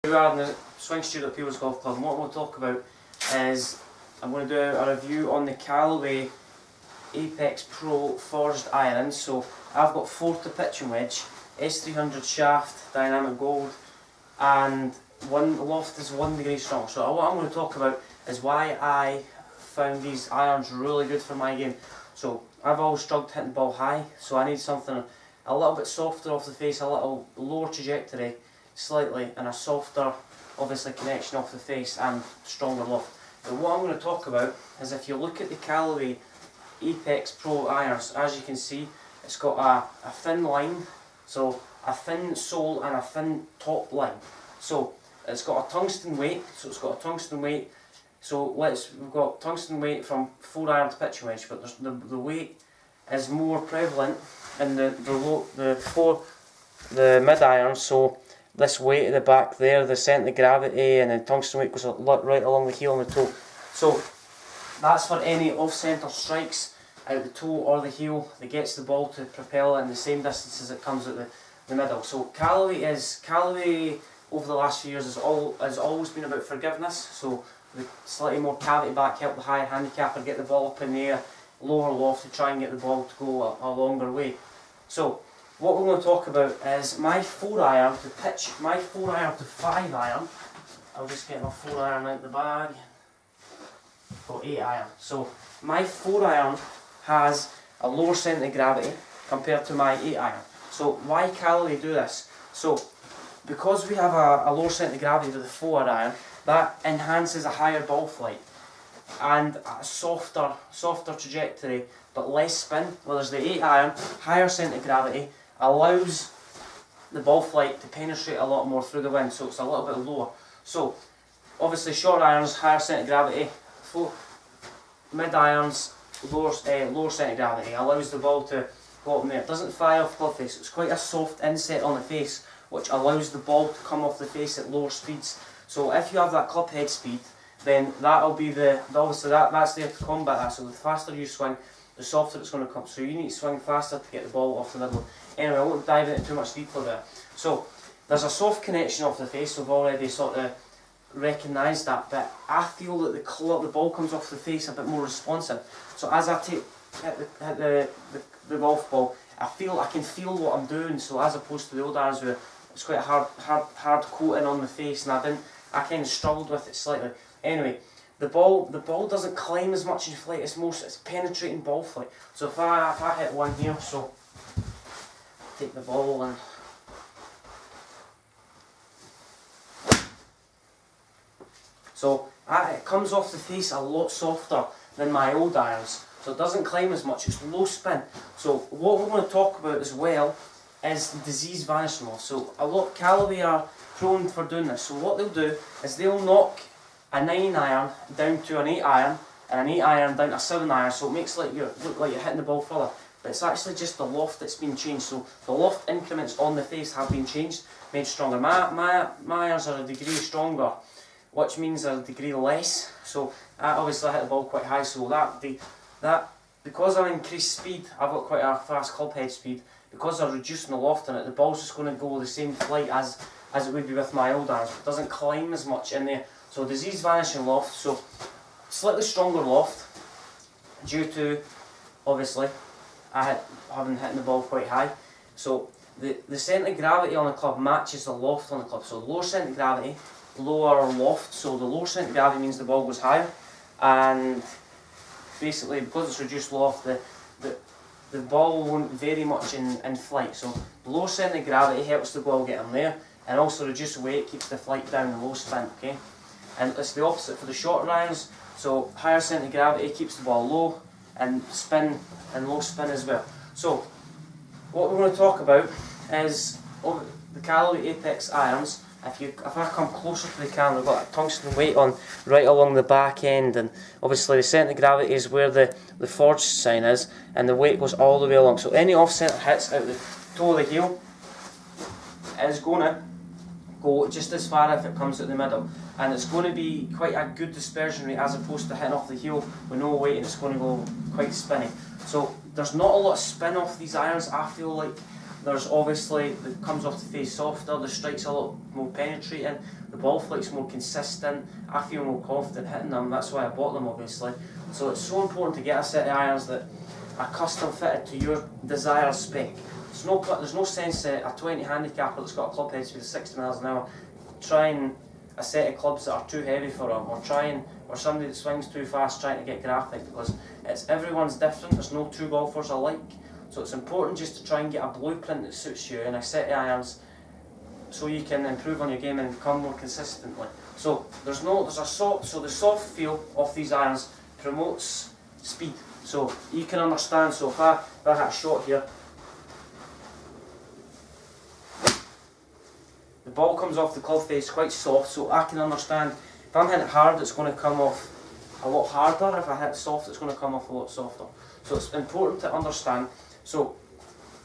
We are in the Swing Studio at Peel's Golf Club, and what I'm going to talk about is I'm going to do a review on the Callaway Apex Pro forged irons. So I've got 40 pitching wedge, S300 shaft, dynamic gold, and one loft is 1 degree strong. So what I'm going to talk about is why I found these irons really good for my game. So I've always struggled hitting the ball high, so I need something a little bit softer off the face, a little lower trajectory slightly, and a softer obviously connection off the face and stronger loft. But what I'm going to talk about is if you look at the Callaway Apex Pro irons, as you can see, it's got a thin line, so a thin sole and a thin top line. So it's got a tungsten weight, so we've got tungsten weight from 4-iron to pitching wedge, but the weight is more prevalent in the mid irons. So this weight at the back there, the centre of gravity, and then tungsten weight goes right along the heel and the toe. So that's for any off-centre strikes out the toe or the heel that gets the ball to propel in the same distance as it comes out the middle. So Callaway over the last few years has always been about forgiveness. So the slightly more cavity back help the higher handicapper get the ball up in the air, lower loft to try and get the ball to go a longer way. So what we're going to talk about is my 4-iron to pitch, my 4-iron to 5-iron. I'll just get my 4-iron out the bag. Got 8-iron. So my 4-iron has a lower centre of gravity compared to my 8-iron. So why Callaway do this? So because we have a lower centre of gravity with the 4-iron, that enhances a higher ball flight and a softer trajectory but less spin. Whereas the 8-iron, higher centre of gravity, allows the ball flight to penetrate a lot more through the wind, so it's a little bit lower. So obviously short irons, higher centre of gravity, mid irons, lower centre of gravity, allows the ball to go up in there. It doesn't fly off club face, it's quite a soft inset on the face which allows the ball to come off the face at lower speeds. So if you have that club head speed, then that'll be obviously that's there to combat that. So the faster you swing, the softer it's going to come. So you need to swing faster to get the ball off the middle. Anyway, I won't dive into too much detail there. So there's a soft connection off the face. We've already sort of recognised that, but I feel that the ball comes off the face a bit more responsive. So as I hit the golf ball, I can feel what I'm doing. So as opposed to the old irons where it's quite a hard coating on the face, and I kind of struggled with it slightly. Anyway, the ball doesn't climb as much in flight. It's penetrating ball flight. So if I hit one here, so take the ball and so it comes off the face a lot softer than my old irons. So it doesn't climb as much. It's low spin. So what we're going to talk about as well is disease vanishing off. So a lot Callaway are prone for doing this. So what they'll do is they'll knock a 9-iron down to an 8-iron and an 8-iron down to a 7-iron. So it makes look like you're hitting the ball further. But it's actually just the loft that's been changed. So the loft increments on the face have been changed, made stronger. My irons are a degree stronger, which means they're a degree less. So I obviously hit the ball quite high. So because I've increased speed, I've got quite a fast club head speed. Because I'm reducing the loft in it, the ball's just going to go the same flight as it would be with my old irons. It doesn't climb as much in there. So disease vanishing loft. So slightly stronger loft due to obviously having hitting the ball quite high. So the centre of gravity on the club matches the loft on the club. So lower centre of gravity, lower loft. So the lower centre of gravity means the ball goes higher, and basically because it's reduced loft, the ball won't vary much in flight. So low centre of gravity helps the ball get in there, and also reduced weight keeps the flight down and low spin. Okay, and it's the opposite for the shorter irons. So higher centre of gravity keeps the ball low, and spin and low spin as well. So what we're going to talk about is the Callaway Apex irons. If I come closer to the camera, we've got a tungsten weight on right along the back end, and obviously the centre of gravity is where the forged sign is, and the weight goes all the way along. So any off-centre hits out the toe of the heel is going to go just as far if it comes out the middle, and it's going to be quite a good dispersion rate as opposed to hitting off the heel with no weight, and it's going to go quite spinny. So there's not a lot of spin off these irons. I feel like there's obviously, it comes off the face softer, the strike's a lot more penetrating, the ball flick's more consistent, I feel more confident hitting them, that's why I bought them obviously. So it's so important to get a set of irons that are custom fitted to your desired spec. There's no sense a 20 handicapper that's got a club head speed of 60 miles an hour trying a set of clubs that are too heavy for him, or somebody that swings too fast trying to get graphic, because everyone's different, there's no two golfers alike. So it's important just to try and get a blueprint that suits you and a set of irons so you can improve on your game and become more consistently. So the soft feel of these irons promotes speed. So you can understand, so if I hit a shot here, the ball comes off the club face quite soft, so I can understand if I'm hitting it hard it's going to come off a lot harder, if I hit it soft it's going to come off a lot softer. So it's important to understand. So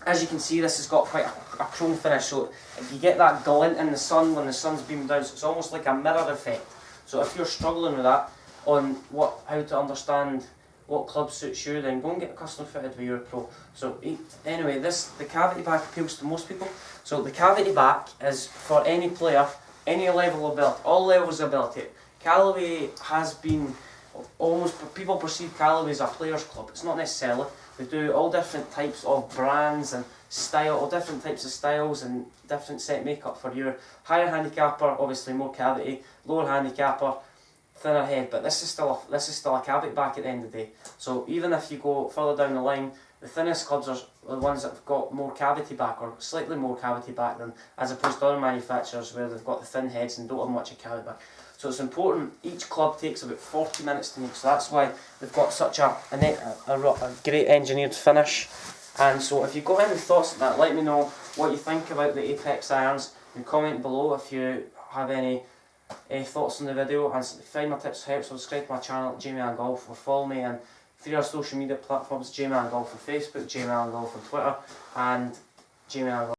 as you can see, this has got quite a chrome finish, so if you get that glint in the sun when the sun's beaming down, so it's almost like a mirror effect. So if you're struggling with that on how to understand what club suits you, then go and get custom fitted with your pro. So anyway, the cavity back appeals to most people. So the cavity back is for any player, any level of ability, all levels of ability. Callaway has been people perceive Callaway as a player's club. It's not necessarily. They do all different types of brands and style, all different types of styles and different set makeup for your higher handicapper, obviously more cavity, lower handicapper, thinner head, but this is still a cavity back at the end of the day. So even if you go further down the line, the thinnest clubs are the ones that have got more cavity back, or slightly more cavity back than, as opposed to other manufacturers where they've got the thin heads and don't have much of cavity back. So it's important, each club takes about 40 minutes to make, so that's why they've got such a great engineered finish. And so if you've got any thoughts on that, let me know what you think about the Apex irons, and comment below if you have any thoughts on the video. And find my tips to help, subscribe to my channel at Jamie Allan Golf, or follow me on 3 other social media platforms: Jamie Allan Golf on Facebook, Jamie Allan Golf on Twitter, and Jamie Allan Golf.